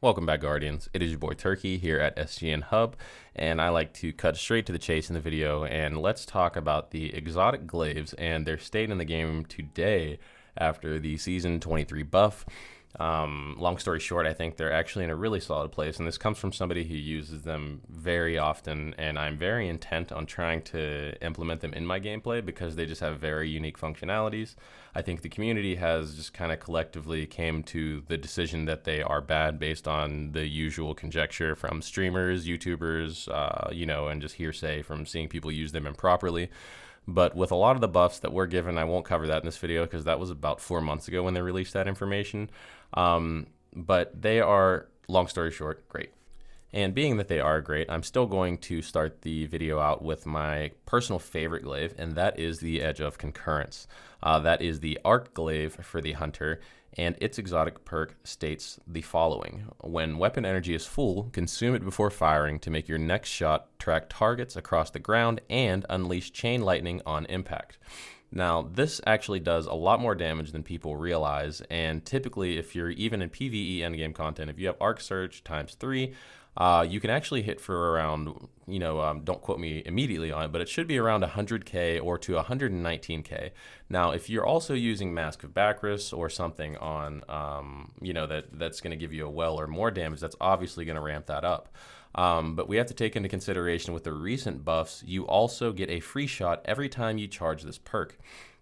Welcome back, Guardians. It is your boy Turkey here at SGN Hub, and I like to cut straight to the chase in the video, and let's talk about the exotic glaives and their state in the game today after the Season 23 buff. Long story short, I think they're actually in a really solid place, and this comes from somebody who uses them very often, and I'm very intent on trying to implement them in my gameplay because they just have very unique functionalities. I think the community has just kind of collectively came to the decision that they are bad based on the usual conjecture from streamers, YouTubers, and just hearsay from seeing people use them improperly. But with a lot of the buffs that were given, I won't cover that in this video because that was about 4 months ago when they released that information. But they are, long story short, great. And being that they are great, I'm still going to start the video out with my personal favorite glaive, and that is the Edge of Concurrence. That is the Arc Glaive for the Hunter, and its exotic perk states the following. When weapon energy is full, consume it before firing to make your next shot track targets across the ground and unleash chain lightning on impact. Now, this actually does a lot more damage than people realize, and typically if you're even in PvE endgame content, if you have Arc Surge times 3, you can actually hit for around, don't quote me immediately on it, but it should be around 100k or to 119k. Now, if you're also using Mask of Bacchus or something on, that's going to give you a well or more damage, that's obviously going to ramp that up. But we have to take into consideration with the recent buffs, you also get a free shot every time you charge this perk.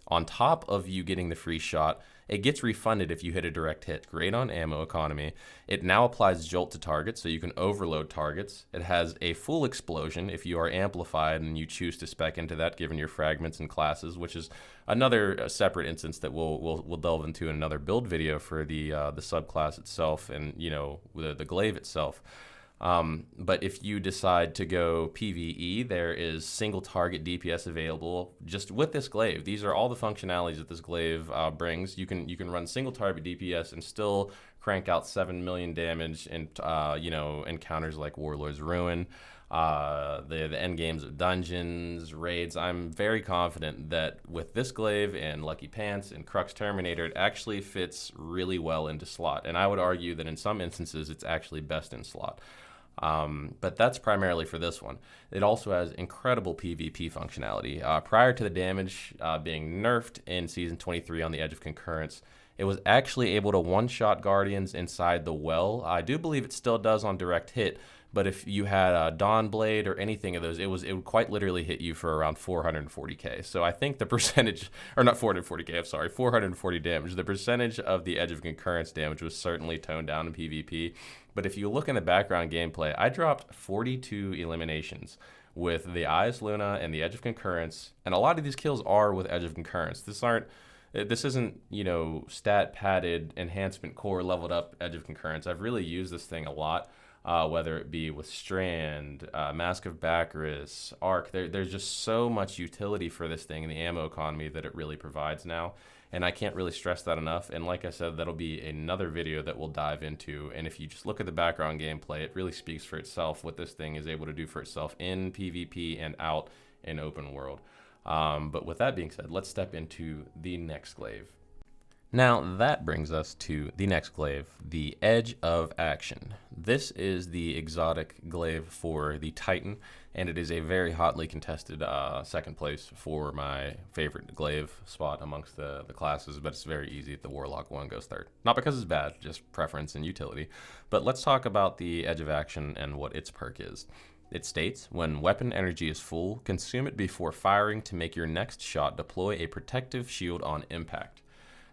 On top of you getting the free shot, it gets refunded if you hit a direct hit. Great on ammo economy. It now applies jolt to targets, so you can overload targets. It has a full explosion if you are amplified and you choose to spec into that given your fragments and classes, which is another separate instance that we'll delve into in another build video for the subclass itself and the glaive itself. But if you decide to go PvE, there is single target DPS available just with this glaive. These are all the functionalities that this glaive brings. You can run single target DPS and still crank out 7 million damage in encounters like Warlord's Ruin, the end games of dungeons, raids. I'm very confident that with this glaive and Lucky Pants and Crux Terminator, it actually fits really well into slot. And I would argue that in some instances, it's actually best in slot. But that's primarily for this one. It also has incredible PvP functionality. Prior to the damage being nerfed in Season 23 on the Edge of Concurrence, it was actually able to one-shot Guardians inside the well. I do believe it still does on direct hit, but if you had a Dawn Blade or anything of those, it would quite literally hit you for around 440k. So I think the percentage, or not 440k, I'm sorry, 440 damage. The percentage of the Edge of Concurrence damage was certainly toned down in PvP. But if you look in the background gameplay, I dropped 42 eliminations with the Eyes Luna and the Edge of Concurrence, and a lot of these kills are with Edge of Concurrence. This isn't, stat padded enhancement core leveled up Edge of Concurrence. I've really used this thing a lot. Whether it be with Strand, Mask of Bacchus, Arc, there's just so much utility for this thing in the ammo economy that it really provides now. And I can't really stress that enough. And like I said, that'll be another video that we'll dive into. And if you just look at the background gameplay, it really speaks for itself what this thing is able to do for itself in PvP and out in open world. But with that being said, let's step into the next glaive. Now that brings us to the next glaive, the Edge of Action. This is the exotic glaive for the Titan, and it is a very hotly contested second place for my favorite glaive spot amongst the classes, but it's very easy. The Warlock one goes third. Not because it's bad, just preference and utility. But let's talk about the Edge of Action and what its perk is. It states, when weapon energy is full, consume it before firing to make your next shot deploy a protective shield on impact.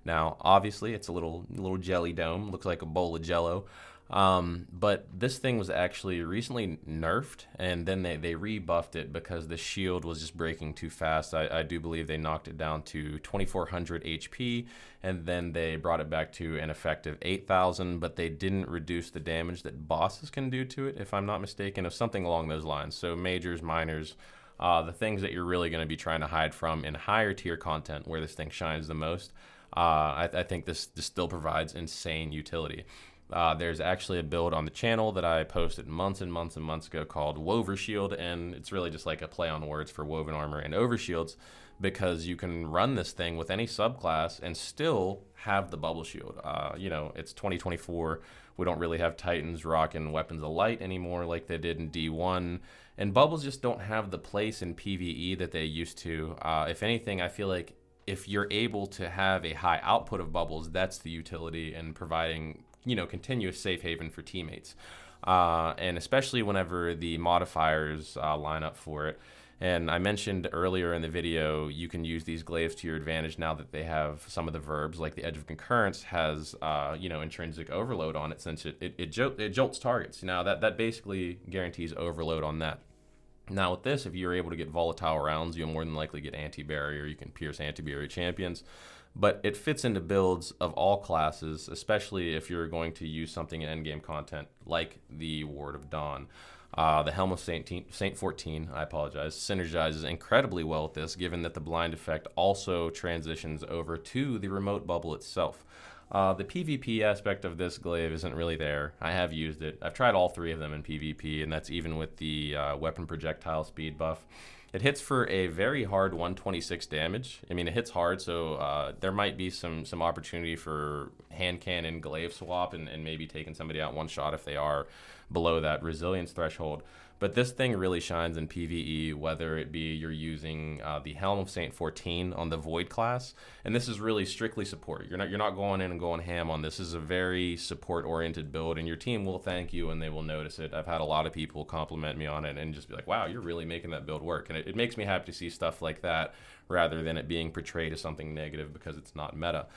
Now, obviously, it's a little jelly dome. Looks like a bowl of Jello. But this thing was actually recently nerfed, and then they rebuffed it because the shield was just breaking too fast. I do believe they knocked it down to 2400 HP, and then they brought it back to an effective 8000, but they didn't reduce the damage that bosses can do to it, if I'm not mistaken, or something along those lines. So majors, minors, the things that you're really going to be trying to hide from in higher tier content where this thing shines the most. I think this still provides insane utility. There's actually a build on the channel that I posted months and months and months ago called Wovershield, and it's really just like a play on words for woven armor and overshields, because you can run this thing with any subclass and still have the bubble shield. It's 2024. We don't really have Titans rocking weapons of light anymore like they did in D1, and bubbles just don't have the place in PvE that they used to. If anything, I feel like if you're able to have a high output of bubbles, that's the utility in providing continuous safe haven for teammates, and especially whenever the modifiers line up for it. And I mentioned earlier in the video, you can use these glaives to your advantage now that they have some of the verbs, like the Edge of Concurrence has, intrinsic overload on it, since it jolts targets. Now that basically guarantees overload on that. Now with this, if you're able to get volatile rounds, you'll more than likely get anti-barrier. You can pierce anti-barrier champions. But it fits into builds of all classes, especially if you're going to use something in endgame content like the Ward of Dawn. The Helm of Saint 14, I apologize, synergizes incredibly well with this, given that the blind effect also transitions over to the remote bubble itself. The PvP aspect of this glaive isn't really there. I have used it. I've tried all three of them in PvP, and that's even with the weapon projectile speed buff. It hits for a very hard 126 damage. I mean, it hits hard, so there might be some opportunity for hand cannon glaive swap and maybe taking somebody out one shot if they are below that resilience threshold. But this thing really shines in PvE, whether it be you're using the Helm of Saint 14 on the Void class, and this is really strictly support. You're not going in and going ham on this. This is a very support-oriented build, and your team will thank you and they will notice it. I've had a lot of people compliment me on it and just be like, wow, you're really making that build work. And it makes me happy to see stuff like that rather than it being portrayed as something negative because it's not meta.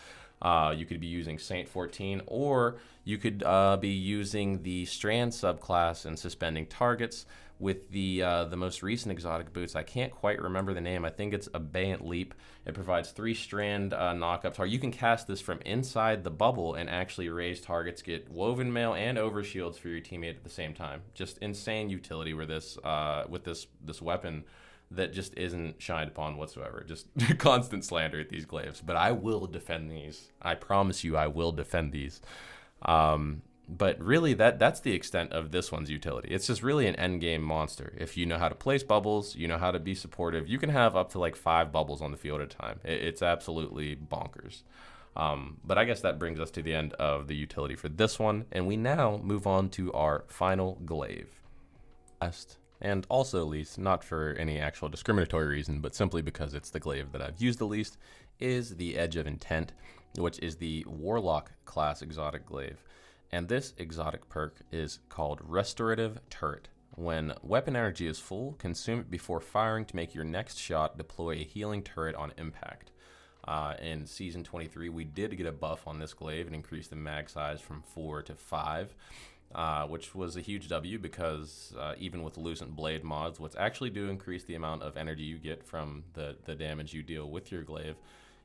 You could be using Saint 14, or you could be using the Strand subclass and suspending targets with the most recent exotic boots. I can't quite remember the name. I think it's Abeyant Leap. It provides 3 strand knockups. You can cast this from inside the bubble and actually raise targets, get woven mail and overshields for your teammate at the same time. Just insane utility with this weapon that just isn't shined upon whatsoever. Just constant slander at these glaives. But I will defend these. I promise you I will defend these. But really, that's the extent of this one's utility. It's just really an endgame monster. If you know how to place bubbles, you know how to be supportive, you can have up to like 5 bubbles on the field at a time. It's absolutely bonkers. But I guess that brings us to the end of the utility for this one. And we now move on to our final glaive. Last, and also least, not for any actual discriminatory reason, but simply because it's the glaive that I've used the least, is the Edge of Intent, which is the Warlock class exotic glaive. And this exotic perk is called Restorative Turret. When weapon energy is full, consume it before firing to make your next shot deploy a healing turret on impact. In Season 23, we did get a buff on this glaive and increased the mag size from 4 to 5. Which was a huge W because even with Lucent Blade mods, what's actually do increase the amount of energy you get from the damage you deal with your glaive.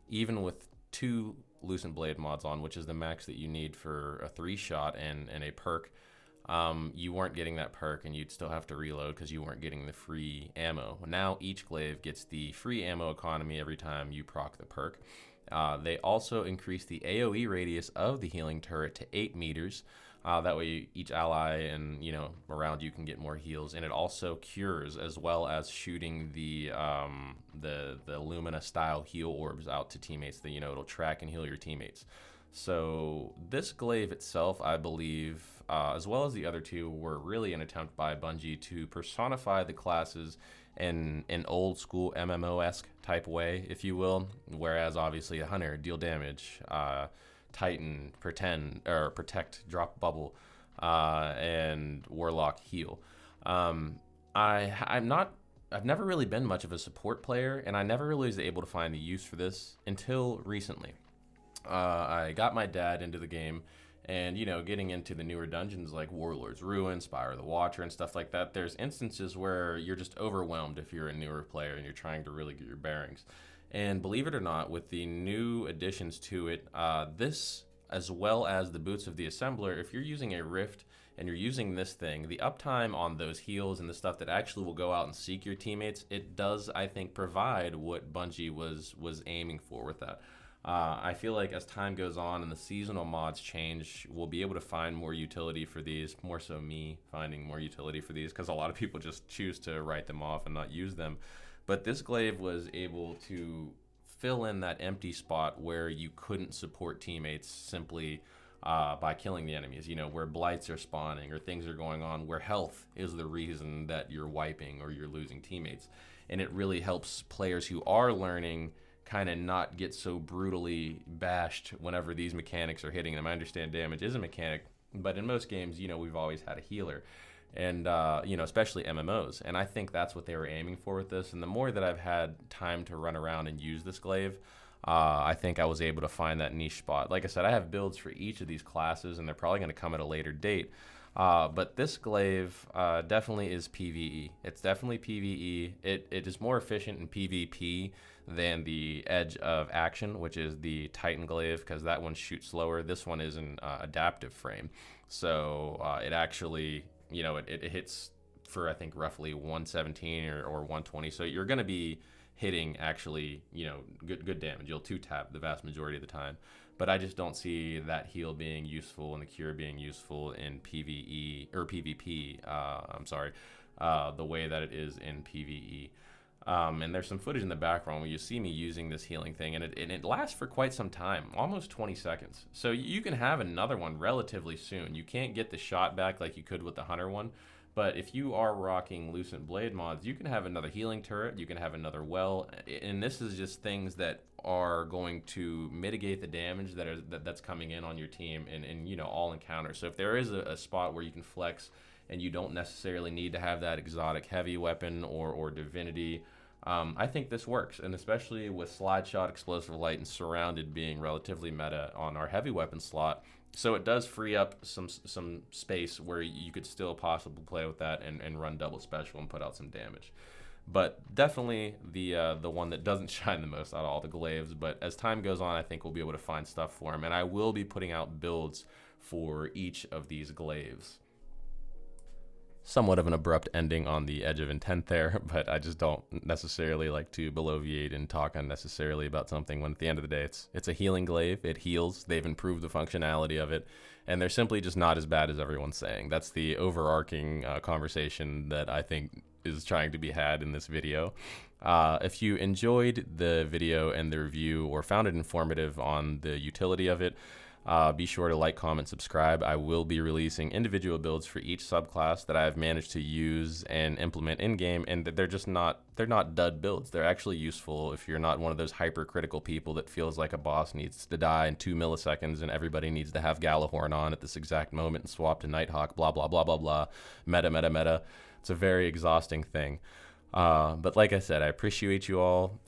Even with 2 Lucent Blade mods on, which is the max that you need for a 3-shot and a perk, you weren't getting that perk and you'd still have to reload because you weren't getting the free ammo. Now each glaive gets the free ammo economy every time you proc the perk. They also increase the AoE radius of the healing turret to 8 meters. That way each ally and around you can get more heals, and it also cures as well as shooting the Lumina style heal orbs out to teammates that it'll track and heal your teammates. So this glaive itself, I believe, as well as the other 2, were really an attempt by Bungie to personify the classes in an old school MMO-esque type way, if you will, whereas obviously a hunter deal damage, Titan protect, drop bubble, and Warlock heal. I've never really been much of a support player, and I never really was able to find the use for this until recently. I got my dad into the game, and getting into the newer dungeons like Warlord's Ruin, Spire of the Watcher, and stuff like that, there's instances where you're just overwhelmed if you're a newer player and you're trying to really get your bearings. And believe it or not, with the new additions to it, this, as well as the Boots of the Assembler, if you're using a Rift and you're using this thing, the uptime on those heals and the stuff that actually will go out and seek your teammates, it does, I think, provide what Bungie was aiming for with that. I feel like as time goes on and the seasonal mods change, we'll be able to find more utility for these, more so me finding more utility for these, because a lot of people just choose to write them off and not use them. But this glaive was able to fill in that empty spot where you couldn't support teammates simply by killing the enemies, where blights are spawning or things are going on, where health is the reason that you're wiping or you're losing teammates. And it really helps players who are learning kind of not get so brutally bashed whenever these mechanics are hitting them. I understand damage is a mechanic, but in most games, we've always had a healer. And, especially MMOs. And I think that's what they were aiming for with this. And the more that I've had time to run around and use this glaive, I think I was able to find that niche spot. Like I said, I have builds for each of these classes, and they're probably going to come at a later date. But this glaive definitely is PvE. It's definitely PvE. It is more efficient in PvP than the Edge of Action, which is the Titan glaive, because that one shoots slower. This one is an adaptive frame. So it actually, it hits for, I think, roughly 117 or 120. So you're going to be hitting actually, good damage. You'll two-tap the vast majority of the time. But I just don't see that heal being useful and the cure being useful in PvE or PvP. The way that it is in PvE. And there's some footage in the background where you see me using this healing thing, and it lasts for quite some time, almost 20 seconds. So you can have another one relatively soon. You can't get the shot back like you could with the Hunter one. But if you are rocking Lucent Blade mods, you can have another healing turret, you can have another well, and this is just things that are going to mitigate the damage that's coming in on your team in all encounters. So if there is a spot where you can flex and you don't necessarily need to have that exotic heavy weapon or divinity, I think this works, and especially with Slide Shot, Explosive Light, and Surrounded being relatively meta on our heavy weapon slot. So it does free up some space where you could still possibly play with that and run double special and put out some damage. But definitely the one that doesn't shine the most out of all the glaives. But as time goes on, I think we'll be able to find stuff for him. And I will be putting out builds for each of these glaives. Somewhat of an abrupt ending on the edge of intent there, but I just don't necessarily like to bloviate and talk unnecessarily about something when at the end of the day it's a healing glaive. It heals. They've improved the functionality of it, and they're simply just not as bad as everyone's saying. That's the overarching conversation that I think is trying to be had in this video. If you enjoyed the video and the review or found it informative on the utility of it, be sure to like, comment, subscribe. I will be releasing individual builds for each subclass that I've managed to use and implement in-game, and they're not dud builds. They're actually useful if you're not one of those hypercritical people that feels like a boss needs to die in 2 milliseconds and everybody needs to have Galahorn on at this exact moment and swap to Nighthawk, blah, blah, blah, blah, blah, meta. It's a very exhausting thing. But like I said, I appreciate you all.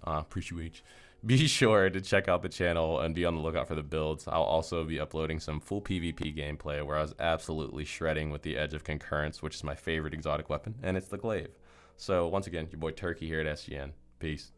Be sure to check out the channel and be on the lookout for the builds. I'll also be uploading some full PvP gameplay where I was absolutely shredding with the Edge of Concurrence, which is my favorite exotic weapon, and it's the Glaive. So once again, your boy Turkey here at SGN. Peace.